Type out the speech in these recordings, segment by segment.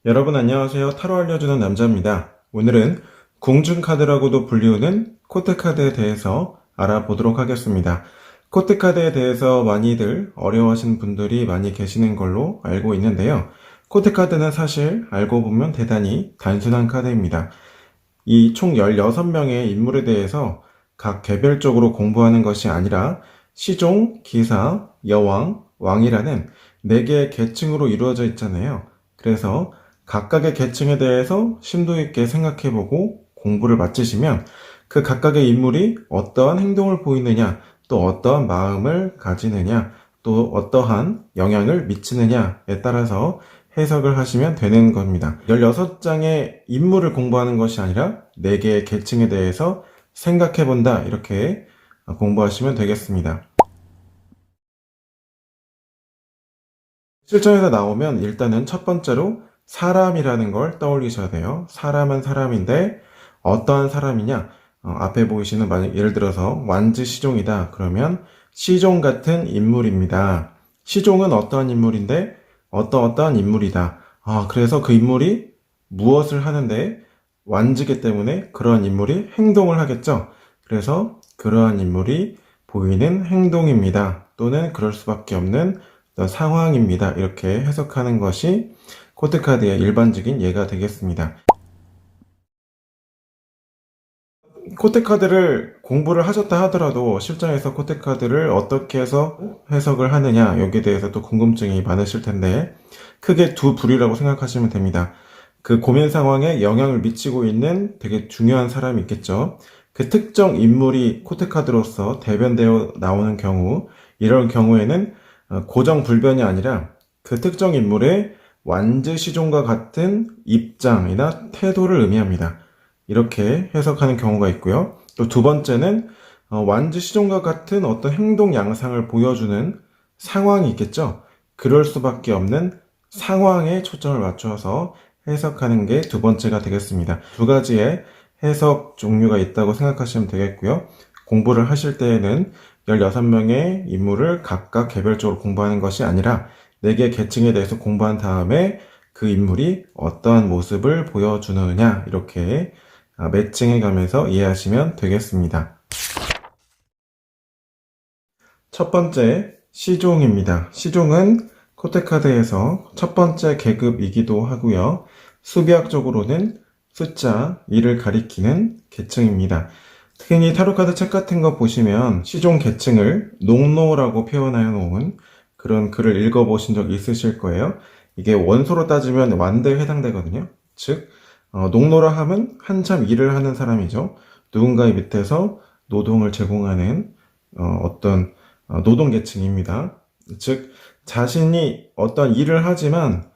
여러분 안녕하세요. 타로 알려주는 남자입니다. 오늘은 궁중카드라고도 불리우는 코트카드에 대해서 알아보도록 하겠습니다. 코트카드에 대해서 많이들 어려워하시는 분들이 많이 계시는 걸로 알고 있는데요. 코트카드는 사실 알고 보면 대단히 단순한 카드입니다. 이 총 16명의 인물에 대해서 각 개별적으로 공부하는 것이 아니라 시종, 기사, 여왕, 왕이라는 4개의 계층으로 이루어져 있잖아요. 그래서 각각의 계층에 대해서 심도 있게 생각해보고 공부를 마치시면 그 각각의 인물이 어떠한 행동을 보이느냐, 또 어떠한 마음을 가지느냐, 또 어떠한 영향을 미치느냐에 따라서 해석을 하시면 되는 겁니다. 16장의 인물을 공부하는 것이 아니라 4개의 계층에 대해서 생각해 본다, 이렇게 공부하시면 되겠습니다. 실전에서 나오면 일단은 첫 번째로 사람이라는 걸 떠올리셔야 돼요. 사람은 사람인데 어떠한 사람이냐? 앞에 보이시는 만약 예를 들어서 완지 시종이다. 그러면 시종 같은 인물입니다. 시종은 어떠한 인물인데 어떠한 인물이다. 그래서 그 인물이 무엇을 하는데 완지기 때문에 그러한 인물이 행동을 하겠죠. 그래서 그러한 인물이 보이는 행동입니다. 또는 그럴 수밖에 없는 상황입니다. 이렇게 해석하는 것이 코트카드의 일반적인 예가 되겠습니다. 코트카드를 공부를 하셨다 하더라도 실전에서 코트카드를 어떻게 해서 해석을 하느냐, 여기에 대해서 또 궁금증이 많으실 텐데 크게 두 부류라고 생각하시면 됩니다. 그 고민 상황에 영향을 미치고 있는 되게 중요한 사람이 있겠죠. 그 특정 인물이 코트카드로서 대변되어 나오는 경우, 이런 경우에는 고정 불변이 아니라 그 특정 인물의 완즈시종과 같은 입장이나 태도를 의미합니다. 이렇게 해석하는 경우가 있고요. 또 두 번째는 완즈시종과 같은 어떤 행동 양상을 보여주는 상황이 있겠죠. 그럴 수밖에 없는 상황에 초점을 맞춰서 해석하는 게 두 번째가 되겠습니다. 두 가지의 해석 종류가 있다고 생각하시면 되겠고요. 공부를 하실 때에는 16명의 인물을 각각 개별적으로 공부하는 것이 아니라 4개 계층에 대해서 공부한 다음에 그 인물이 어떠한 모습을 보여주느냐, 이렇게 매칭해 가면서 이해하시면 되겠습니다. 첫 번째, 시종입니다. 시종은 코트카드에서 첫 번째 계급이기도 하고요. 수비학적으로는 숫자 2를 가리키는 계층입니다. 흔히 타로카드 책 같은 거 보시면 시종 계층을 농노라고 표현하여 놓은 그런 글을 읽어보신 적 있으실 거예요. 이게 원소로 따지면 완대에 해당되거든요. 즉, 농노라 하면 한참 일을 하는 사람이죠. 누군가의 밑에서 노동을 제공하는 어떤 노동 계층입니다. 즉, 자신이 어떤 일을 하지만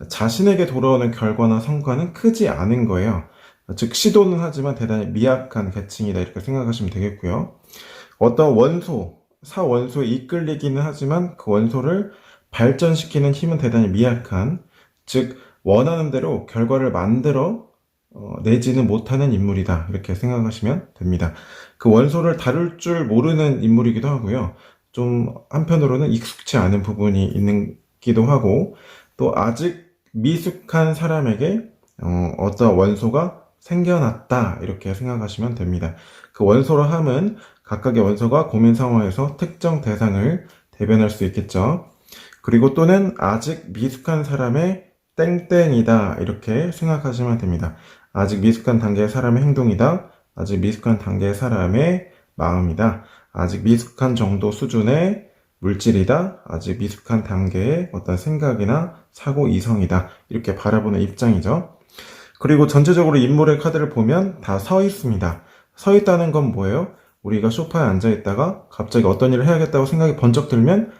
자신에게 돌아오는 결과나 성과는 크지 않은 거예요. 즉, 시도는 하지만 대단히 미약한 계층이다, 이렇게 생각하시면 되겠고요. 어떤 원소, 사원소에 이끌리기는 하지만 그 원소를 발전시키는 힘은 대단히 미약한, 즉 원하는 대로 결과를 만들어 내지는 못하는 인물이다, 이렇게 생각하시면 됩니다. 그 원소를 다룰 줄 모르는 인물이기도 하고요. 좀 한편으로는 익숙치 않은 부분이 있기도 하고, 또 아직 미숙한 사람에게 어떤 원소가 생겨났다, 이렇게 생각하시면 됩니다. 그 원소로 함은 각각의 원소가 고민 상황에서 특정 대상을 대변할 수 있겠죠. 그리고 또는 아직 미숙한 사람의 땡땡이다, 이렇게 생각하시면 됩니다. 아직 미숙한 단계의 사람의 행동이다. 아직 미숙한 단계의 사람의 마음이다. 아직 미숙한 정도 수준의 물질이다. 아직 미숙한 단계의 어떤 생각이나 사고 이성이다. 이렇게 바라보는 입장이죠. 그리고 전체적으로 인물의 카드를 보면 다 서 있습니다. 서 있다는 건 뭐예요? 우리가 소파에 앉아 있다가 갑자기 어떤 일을 해야겠다고 생각이 번쩍 들면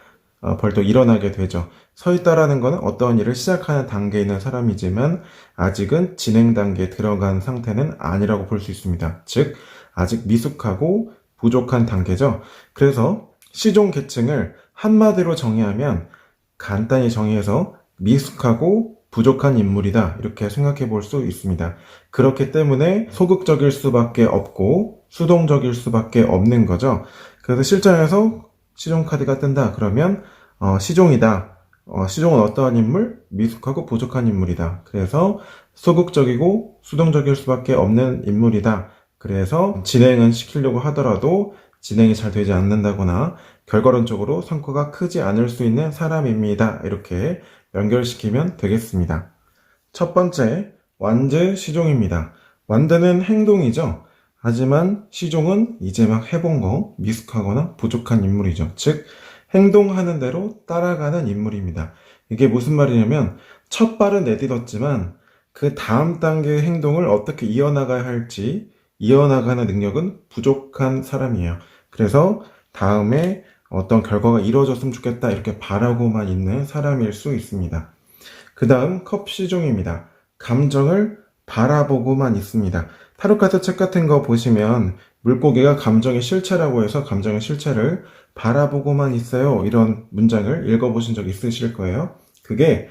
벌떡 일어나게 되죠. 서 있다라는 것은 어떤 일을 시작하는 단계에 있는 사람이지만 아직은 진행 단계에 들어간 상태는 아니라고 볼 수 있습니다. 즉, 아직 미숙하고 부족한 단계죠. 그래서 시종 계층을 한마디로 정의하면 간단히 정의해서 미숙하고 부족한 인물이다, 이렇게 생각해 볼 수 있습니다. 그렇기 때문에 소극적일 수밖에 없고 수동적일 수밖에 없는 거죠. 그래서 실전에서 시종 카드가 뜬다 그러면 시종이다, 시종은 어떠한 인물? 미숙하고 부족한 인물이다. 그래서 소극적이고 수동적일 수밖에 없는 인물이다. 그래서 진행은 시키려고 하더라도 진행이 잘 되지 않는다거나 결과론적으로 성과가 크지 않을 수 있는 사람입니다. 이렇게 연결시키면 되겠습니다. 첫 번째, 완즈 시종입니다. 완드는 행동이죠. 하지만 시종은 이제 막 해본 거, 미숙하거나 부족한 인물이죠. 즉, 행동하는 대로 따라가는 인물입니다. 이게 무슨 말이냐면, 첫 발은 내딛었지만, 그 다음 단계의 행동을 어떻게 이어나가야 할지, 이어나가는 능력은 부족한 사람이에요. 그래서 다음에 어떤 결과가 이루어졌으면 좋겠다, 이렇게 바라고만 있는 사람일 수 있습니다. 그 다음 컵 시종입니다. 감정을 바라보고만 있습니다. 타로카드 책 같은 거 보시면 물고기가 감정의 실체라고 해서 감정의 실체를 바라보고만 있어요. 이런 문장을 읽어보신 적 있으실 거예요. 그게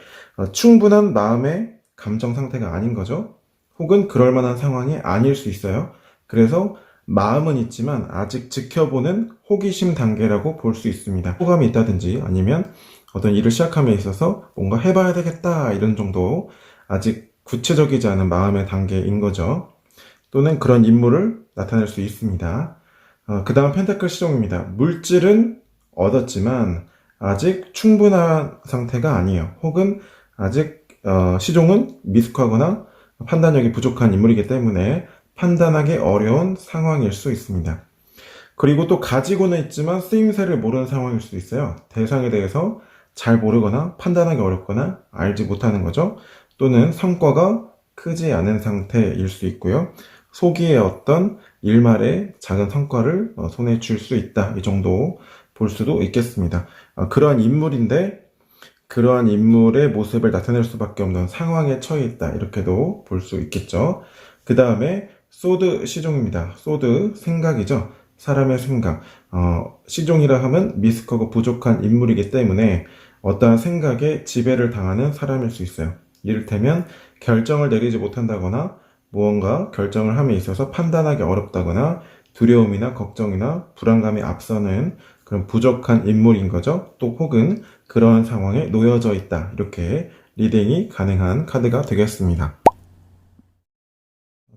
충분한 마음의 감정 상태가 아닌 거죠. 혹은 그럴 만한 상황이 아닐 수 있어요. 그래서 마음은 있지만 아직 지켜보는 호기심 단계라고 볼 수 있습니다. 호감이 있다든지 아니면 어떤 일을 시작함에 있어서 뭔가 해봐야 되겠다 이런 정도 아직 구체적이지 않은 마음의 단계인 거죠. 또는 그런 인물을 나타낼 수 있습니다. 그 다음 펜타클 시종입니다. 물질은 얻었지만 아직 충분한 상태가 아니에요. 혹은 아직 시종은 미숙하거나 판단력이 부족한 인물이기 때문에 판단하기 어려운 상황일 수 있습니다. 그리고 또 가지고는 있지만 쓰임새를 모르는 상황일 수도 있어요. 대상에 대해서 잘 모르거나 판단하기 어렵거나 알지 못하는 거죠. 또는 성과가 크지 않은 상태일 수 있고요. 소기의 어떤 일말의 작은 성과를 손에 쥘 수 있다. 이 정도 볼 수도 있겠습니다. 그러한 인물인데 그러한 인물의 모습을 나타낼 수밖에 없는 상황에 처해 있다. 이렇게도 볼 수 있겠죠. 그 다음에 소드 시종입니다. 소드 생각이죠. 사람의 생각. 시종이라 하면 미숙하고 부족한 인물이기 때문에 어떠한 생각에 지배를 당하는 사람일 수 있어요. 이를테면 결정을 내리지 못한다거나 무언가 결정을 함에 있어서 판단하기 어렵다거나 두려움이나 걱정이나 불안감이 앞서는 그런 부족한 인물인 거죠. 또 혹은 그러한 상황에 놓여져 있다. 이렇게 리딩이 가능한 카드가 되겠습니다.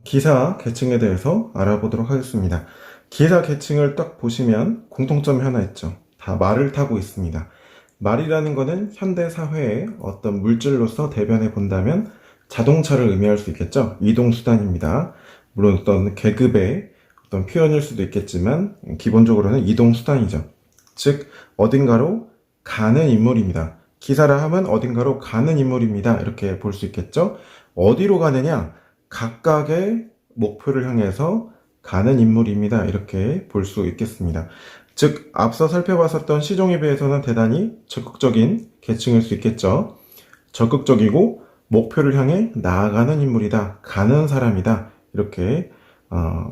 기사 계층에 대해서 알아보도록 하겠습니다. 기사 계층을 딱 보시면 공통점이 하나 있죠. 다 말을 타고 있습니다. 말이라는 것은 현대 사회의 어떤 물질로서 대변해 본다면 자동차를 의미할 수 있겠죠. 이동수단입니다. 물론 어떤 계급의 어떤 표현일 수도 있겠지만 기본적으로는 이동수단이죠. 즉 어딘가로 가는 인물입니다. 기사라 하면 어딘가로 가는 인물입니다. 이렇게 볼 수 있겠죠. 어디로 가느냐? 각각의 목표를 향해서 가는 인물입니다. 이렇게 볼 수 있겠습니다. 즉 앞서 살펴봤었던 시종에 비해서는 대단히 적극적인 계층일 수 있겠죠. 적극적이고 목표를 향해 나아가는 인물이다. 가는 사람이다. 이렇게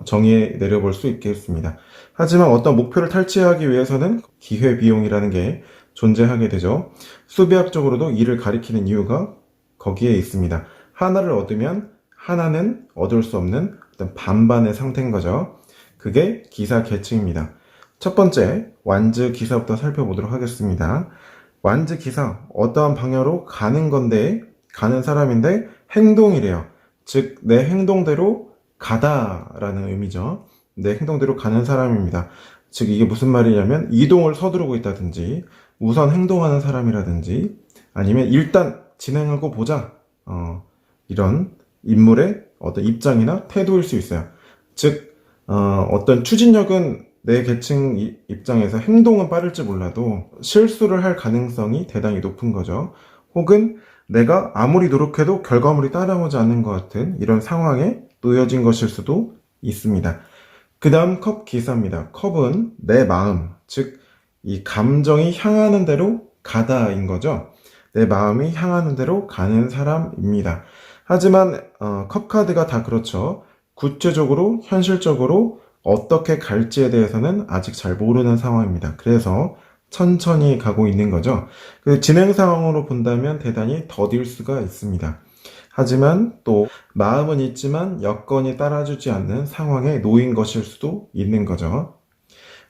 정의해 내려볼 수 있겠습니다. 하지만 어떤 목표를 탈취하기 위해서는 기회비용이라는 게 존재하게 되죠. 수비학적으로도 이를 가리키는 이유가 거기에 있습니다. 하나를 얻으면 하나는 얻을 수 없는 어떤 반반의 상태인 거죠. 그게 기사 계층입니다. 첫 번째, 완즈 기사부터 살펴보도록 하겠습니다. 완즈 기사, 어떠한 방향으로 가는 건데, 가는 사람인데 행동이래요. 즉, 내 행동대로 가다라는 의미죠. 내 행동대로 가는 사람입니다. 즉, 이게 무슨 말이냐면, 이동을 서두르고 있다든지, 우선 행동하는 사람이라든지, 아니면 일단 진행하고 보자. 이런 인물의 어떤 입장이나 태도일 수 있어요. 즉, 어떤 추진력은 내 계층 입장에서 행동은 빠를지 몰라도 실수를 할 가능성이 대단히 높은 거죠. 혹은 내가 아무리 노력해도 결과물이 따라오지 않는 것 같은 이런 상황에 놓여진 것일 수도 있습니다. 그 다음 컵 기사입니다. 컵은 내 마음, 즉 이 감정이 향하는 대로 가다인 거죠. 내 마음이 향하는 대로 가는 사람입니다. 하지만 컵 카드가 다 그렇죠. 구체적으로 현실적으로 어떻게 갈지에 대해서는 아직 잘 모르는 상황입니다. 그래서 천천히 가고 있는 거죠. 그 진행 상황으로 본다면 대단히 더딜 수가 있습니다. 하지만 또 마음은 있지만 여건이 따라주지 않는 상황에 놓인 것일 수도 있는 거죠.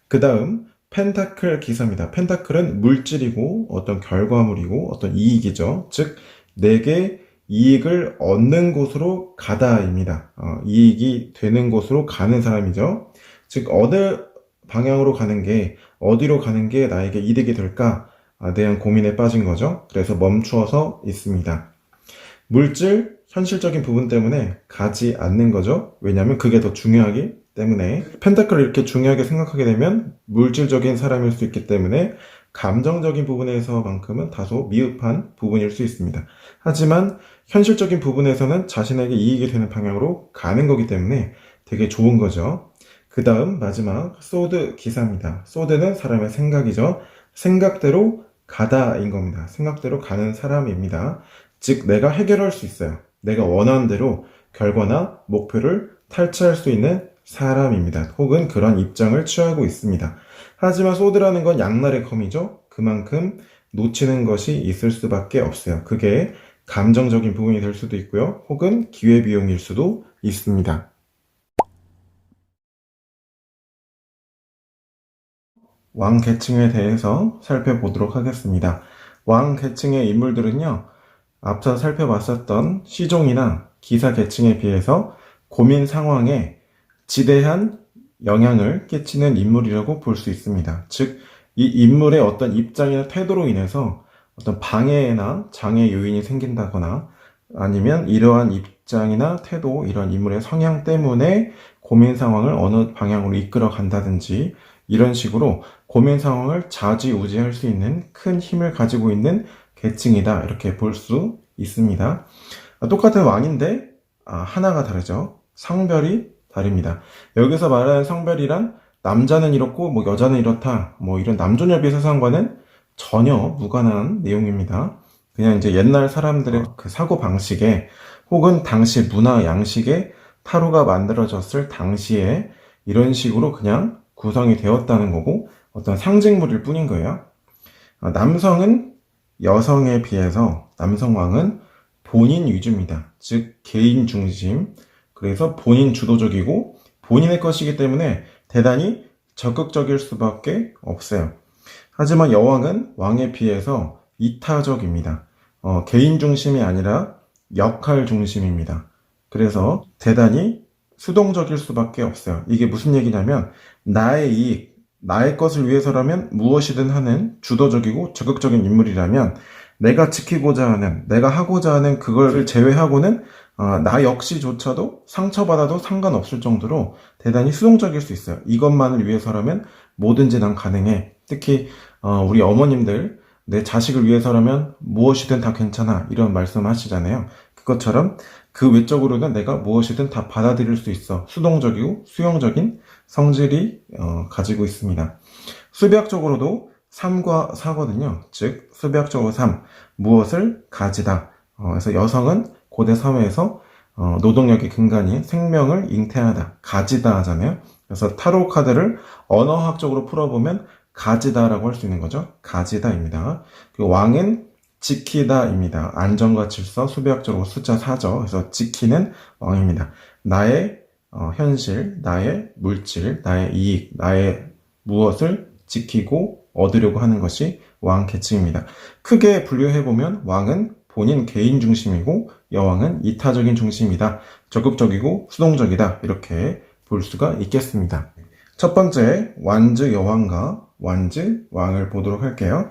그 다음 펜타클 기사입니다. 펜타클은 물질이고 어떤 결과물이고 어떤 이익이죠. 즉 내게 이익을 얻는 곳으로 가다입니다. 이익이 되는 곳으로 가는 사람이죠. 즉 어느 방향으로 가는 게 어디로 가는 게 나에게 이득이 될까 대한 고민에 빠진 거죠. 그래서 멈추어서 있습니다. 물질, 현실적인 부분 때문에 가지 않는 거죠. 왜냐하면 그게 더 중요하기 때문에. 펜타클을 이렇게 중요하게 생각하게 되면 물질적인 사람일 수 있기 때문에 감정적인 부분에서만큼은 다소 미흡한 부분일 수 있습니다. 하지만 현실적인 부분에서는 자신에게 이익이 되는 방향으로 가는 거기 때문에 되게 좋은 거죠. 그 다음 마지막 소드 기사입니다. 소드는 사람의 생각이죠. 생각대로 가다인 겁니다. 생각대로 가는 사람입니다. 즉 내가 해결할 수 있어요. 내가 원하는 대로 결과나 목표를 탈취할 수 있는 사람입니다. 혹은 그런 입장을 취하고 있습니다. 하지만 소드라는 건 양날의 검이죠. 그만큼 놓치는 것이 있을 수밖에 없어요. 그게 감정적인 부분이 될 수도 있고요. 혹은 기회비용일 수도 있습니다. 왕 계층에 대해서 살펴보도록 하겠습니다. 왕 계층의 인물들은요, 앞서 살펴봤었던 시종이나 기사 계층에 비해서 고민 상황에 지대한 영향을 끼치는 인물이라고 볼 수 있습니다. 즉, 이 인물의 어떤 입장이나 태도로 인해서 어떤 방해나 장애 요인이 생긴다거나 아니면 이러한 입장이나 태도, 이런 인물의 성향 때문에 고민 상황을 어느 방향으로 이끌어 간다든지 이런 식으로 고민 상황을 좌지우지할 수 있는 큰 힘을 가지고 있는 계층이다 이렇게 볼 수 있습니다. 똑같은 왕인데 하나가 다르죠. 성별이 다릅니다. 여기서 말하는 성별이란 남자는 이렇고 뭐 여자는 이렇다 뭐 이런 남존여비 사상과는 전혀 무관한 내용입니다. 그냥 이제 옛날 사람들의 그 사고 방식에 혹은 당시 문화 양식에 타로가 만들어졌을 당시에 이런 식으로 그냥 구성이 되었다는 거고 어떤 상징물일 뿐인 거예요. 남성은 여성에 비해서 남성왕은 본인 위주입니다. 즉 개인 중심, 그래서 본인 주도적이고 본인의 것이기 때문에 대단히 적극적일 수밖에 없어요. 하지만 여왕은 왕에 비해서 이타적입니다. 개인 중심이 아니라 역할 중심입니다. 그래서 대단히 수동적일 수밖에 없어요. 이게 무슨 얘기냐면 나의 이익, 나의 것을 위해서라면 무엇이든 하는 주도적이고 적극적인 인물이라면 내가 지키고자 하는, 내가 하고자 하는 그걸 제외하고는 나 역시조차도 상처받아도 상관없을 정도로 대단히 수동적일 수 있어요. 이것만을 위해서라면 뭐든지 난 가능해. 특히 우리 어머님들 내 자식을 위해서라면 무엇이든 다 괜찮아 이런 말씀 하시잖아요. 그것처럼 그 외적으로는 내가 무엇이든 다 받아들일 수 있어. 수동적이고 수용적인 성질이 가지고 있습니다. 수비학적으로도 3과 4거든요. 즉 수비학적으로 3, 무엇을 가지다. 그래서 여성은 고대 사회에서 노동력의 근간인 생명을 잉태하다, 가지다 하잖아요. 그래서 타로 카드를 언어학적으로 풀어보면 가지다라고 할 수 있는 거죠. 가지다입니다. 그리고 왕은 지키다입니다. 안정과 질서, 수비학적으로 숫자 4죠. 그래서 지키는 왕입니다. 나의 현실, 나의 물질, 나의 이익, 나의 무엇을 지키고 얻으려고 하는 것이 왕 계층입니다. 크게 분류해보면 왕은 본인 개인 중심이고 여왕은 이타적인 중심이다. 적극적이고 수동적이다. 이렇게 볼 수가 있겠습니다. 첫 번째, 완즈 여왕과 완즈 왕을 보도록 할게요.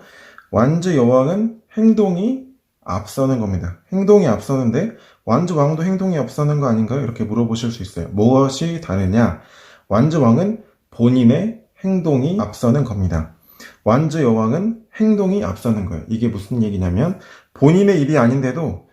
완즈 여왕은 행동이 앞서는 겁니다. 행동이 앞서는데 완즈 왕도 행동이 앞서는 거 아닌가요? 이렇게 물어보실 수 있어요. 무엇이 다르냐? 완즈 왕은 본인의 행동이 앞서는 겁니다. 완즈 여왕은 행동이 앞서는 거예요. 이게 무슨 얘기냐면 본인의 일이 아닌데도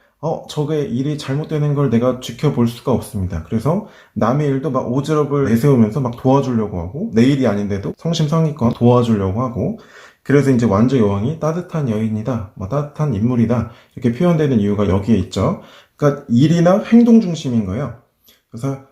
저게 일이 잘못되는 걸 내가 지켜볼 수가 없습니다. 그래서 남의 일도 막 오지랖을 내세우면서 막 도와주려고 하고 내 일이 아닌데도 성심성의껏 도와주려고 하고 그래서 이제 완즈 여왕이 따뜻한 여인이다, 뭐 따뜻한 인물이다 이렇게 표현되는 이유가 여기에 있죠. 그러니까 일이나 행동 중심인 거예요. 그래서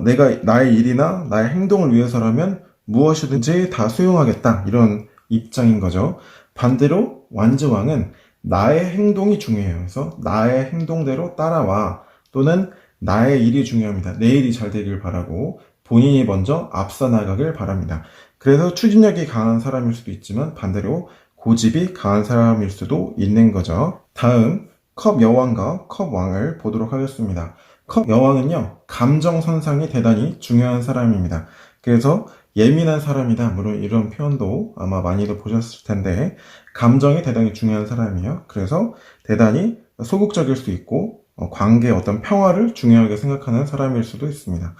내가 나의 일이나 나의 행동을 위해서라면 무엇이든지 다 수용하겠다 이런 입장인 거죠. 반대로 완즈 왕은 나의 행동이 중요해요. 그래서 나의 행동대로 따라와 또는 나의 일이 중요합니다. 내 일이 잘 되길 바라고 본인이 먼저 앞서 나가길 바랍니다. 그래서 추진력이 강한 사람일 수도 있지만 반대로 고집이 강한 사람일 수도 있는 거죠. 다음 컵 여왕과 컵 왕을 보도록 하겠습니다. 컵 여왕은요, 감정 선상이 대단히 중요한 사람입니다. 그래서 예민한 사람이다, 물론 이런 표현도 아마 많이도 보셨을 텐데, 감정이 대단히 중요한 사람이에요. 그래서 대단히 소극적일 수 있고 관계의 어떤 평화를 중요하게 생각하는 사람일 수도 있습니다.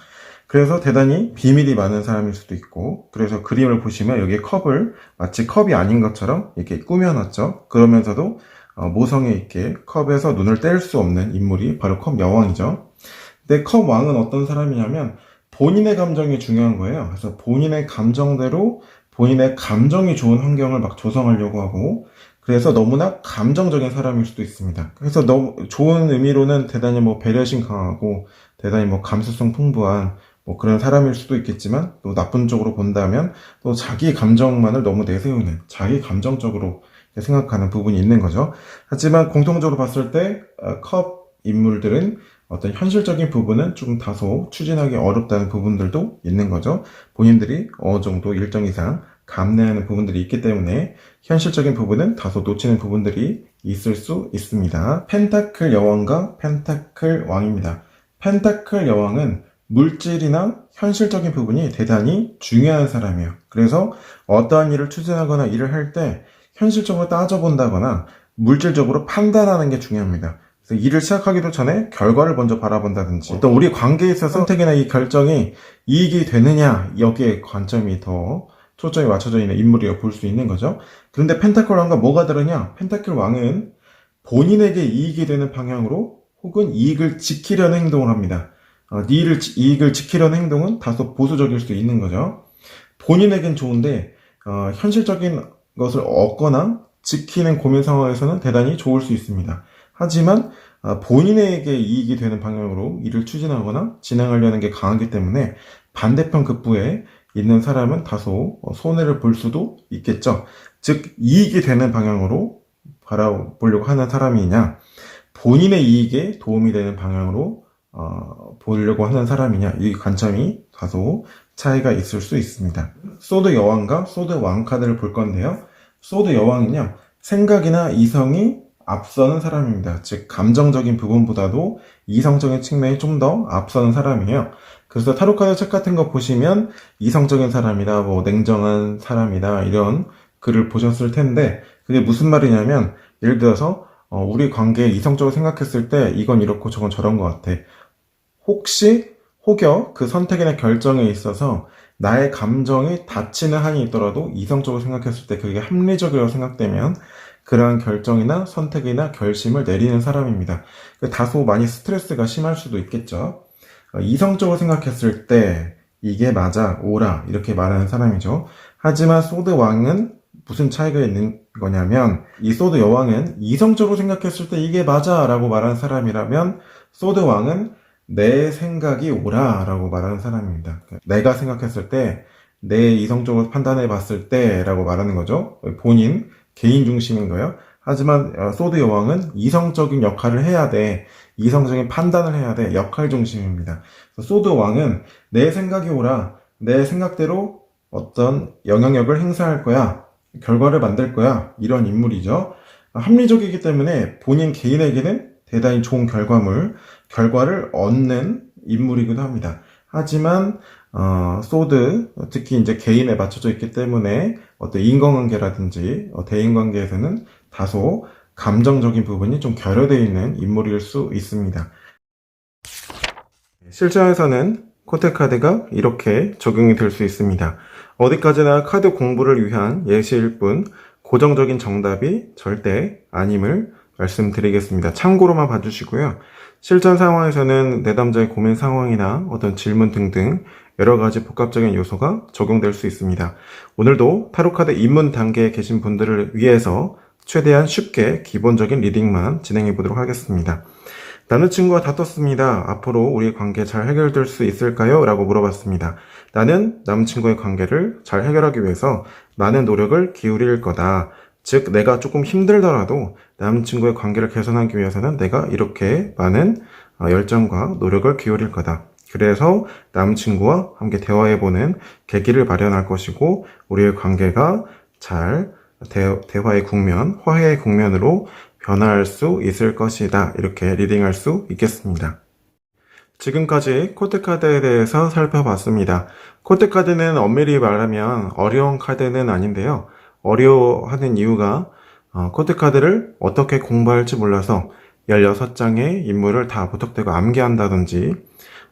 그래서 대단히 비밀이 많은 사람일 수도 있고, 그래서 그림을 보시면 여기 컵을 마치 컵이 아닌 것처럼 이렇게 꾸며놨죠. 그러면서도 모성애 있게 컵에서 눈을 뗄 수 없는 인물이 바로 컵 여왕이죠. 근데 컵 왕은 어떤 사람이냐면 본인의 감정이 중요한 거예요. 그래서 본인의 감정대로 본인의 감정이 좋은 환경을 막 조성하려고 하고, 그래서 너무나 감정적인 사람일 수도 있습니다. 그래서 너무 좋은 의미로는 대단히 배려심 강하고 대단히 감수성 풍부한 그런 사람일 수도 있겠지만, 또 나쁜 쪽으로 본다면 또 자기 감정만을 너무 내세우는, 자기 감정적으로 생각하는 부분이 있는 거죠. 하지만 공통적으로 봤을 때 컵 인물들은 어떤 현실적인 부분은 좀 다소 추진하기 어렵다는 부분들도 있는 거죠. 본인들이 어느 정도 일정 이상 감내하는 부분들이 있기 때문에 현실적인 부분은 다소 놓치는 부분들이 있을 수 있습니다. 펜타클 여왕과 펜타클 왕입니다. 펜타클 여왕은 물질이나 현실적인 부분이 대단히 중요한 사람이에요. 그래서 어떠한 일을 추진하거나 일을 할 때 현실적으로 따져본다거나 물질적으로 판단하는 게 중요합니다. 그래서 일을 시작하기도 전에 결과를 먼저 바라본다든지, 어떤 우리 관계에 있어서 선택이나 이 결정이 이익이 되느냐, 여기에 관점이 더 초점이 맞춰져 있는 인물이라고 볼 수 있는 거죠. 그런데 펜타클 왕과 뭐가 다르냐? 펜타클 왕은 본인에게 이익이 되는 방향으로 혹은 이익을 지키려는 행동을 합니다. 이익을 지키려는 행동은 다소 보수적일 수 있는 거죠. 본인에겐 좋은데 현실적인 것을 얻거나 지키는 고민 상황에서는 대단히 좋을 수 있습니다. 하지만 본인에게 이익이 되는 방향으로 일을 추진하거나 진행하려는 게 강하기 때문에 반대편 급부에 있는 사람은 다소 손해를 볼 수도 있겠죠. 즉 이익이 되는 방향으로 바라보려고 하는 사람이냐, 본인의 이익에 도움이 되는 방향으로 보려고 하는 사람이냐, 이 관점이 다소 차이가 있을 수 있습니다. 소드 여왕과 소드 왕 카드를 볼 건데요. 소드 여왕은요, 생각이나 이성이 앞서는 사람입니다. 즉 감정적인 부분보다도 이성적인 측면이 좀 더 앞서는 사람이에요. 그래서 타로카드 책 같은 거 보시면 이성적인 사람이다, 냉정한 사람이다, 이런 글을 보셨을 텐데, 그게 무슨 말이냐면, 예를 들어서 우리 관계에 이성적으로 생각했을 때 이건 이렇고 저건 저런 것 같아. 혹여 그 선택이나 결정에 있어서 나의 감정이 다치는 한이 있더라도 이성적으로 생각했을 때 그게 합리적이라고 생각되면 그러한 결정이나 선택이나 결심을 내리는 사람입니다. 다소 많이 스트레스가 심할 수도 있겠죠. 이성적으로 생각했을 때 이게 맞아, 옳아, 이렇게 말하는 사람이죠. 하지만 소드 왕은 무슨 차이가 있는 거냐면, 이 소드 여왕은 이성적으로 생각했을 때 이게 맞아 라고 말하는 사람이라면, 소드 왕은 내 생각이 옳아 라고 말하는 사람입니다. 내가 생각했을 때, 내 이성적으로 판단해 봤을 때 라고 말하는 거죠. 본인, 개인 중심인 거예요. 하지만 소드 여왕은 이성적인 역할을 해야 돼. 이성적인 판단을 해야 돼. 역할 중심입니다. 소드 왕은 내 생각이 옳아. 내 생각대로 어떤 영향력을 행사할 거야. 결과를 만들 거야. 이런 인물이죠. 합리적이기 때문에 본인 개인에게는 대단히 좋은 결과를 얻는 인물이기도 합니다. 하지만 소드, 특히 이제 개인에 맞춰져 있기 때문에 어떤 인간관계라든지 대인관계에서는 다소 감정적인 부분이 좀 결여되어 있는 인물일 수 있습니다. 실전에서는 코테카드가 이렇게 적용이 될 수 있습니다. 어디까지나 카드 공부를 위한 예시일 뿐 고정적인 정답이 절대 아님을 말씀드리겠습니다. 참고로만 봐주시고요. 실전 상황에서는 내담자의 고민 상황이나 어떤 질문 등등 여러 가지 복합적인 요소가 적용될 수 있습니다. 오늘도 타로카드 입문 단계에 계신 분들을 위해서 최대한 쉽게 기본적인 리딩만 진행해 보도록 하겠습니다. 남자친구가 다퉜습니다. 앞으로 우리 관계 잘 해결될 수 있을까요? 라고 물어봤습니다. 나는 남자친구의 관계를 잘 해결하기 위해서 많은 노력을 기울일 거다. 즉 내가 조금 힘들더라도 남자친구의 관계를 개선하기 위해서는 내가 이렇게 많은 열정과 노력을 기울일 거다. 그래서 남친구와 함께 대화해보는 계기를 마련할 것이고, 우리의 관계가 잘 대화의 국면, 화해의 국면으로 변화할 수 있을 것이다. 이렇게 리딩할 수 있겠습니다. 지금까지 코트카드에 대해서 살펴봤습니다. 코트카드는 엄밀히 말하면 어려운 카드는 아닌데요. 어려워하는 이유가 코트카드를 어떻게 공부할지 몰라서 16장의 인물을 다 부탁되고 암기한다든지,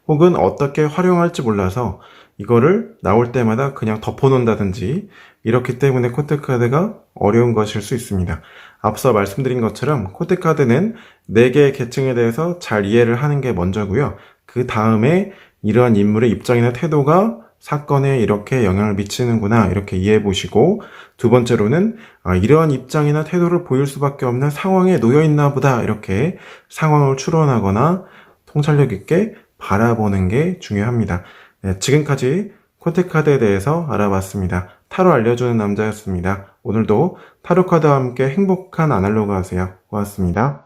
혹은 어떻게 활용할지 몰라서 이거를 나올 때마다 그냥 덮어놓는다든지, 이렇기 때문에 코트카드가 어려운 것일 수 있습니다. 앞서 말씀드린 것처럼 코트카드는 4개의 계층에 대해서 잘 이해를 하는 게 먼저고요. 그 다음에 이러한 인물의 입장이나 태도가 사건에 이렇게 영향을 미치는구나, 이렇게 이해해 보시고, 두 번째로는 이러한 입장이나 태도를 보일 수밖에 없는 상황에 놓여 있나 보다, 이렇게 상황을 추론하거나 통찰력 있게 바라보는 게 중요합니다. 네, 지금까지 코트카드에 대해서 알아봤습니다. 타로 알려주는 남자였습니다. 오늘도 타로카드와 함께 행복한 아날로그 하세요. 고맙습니다.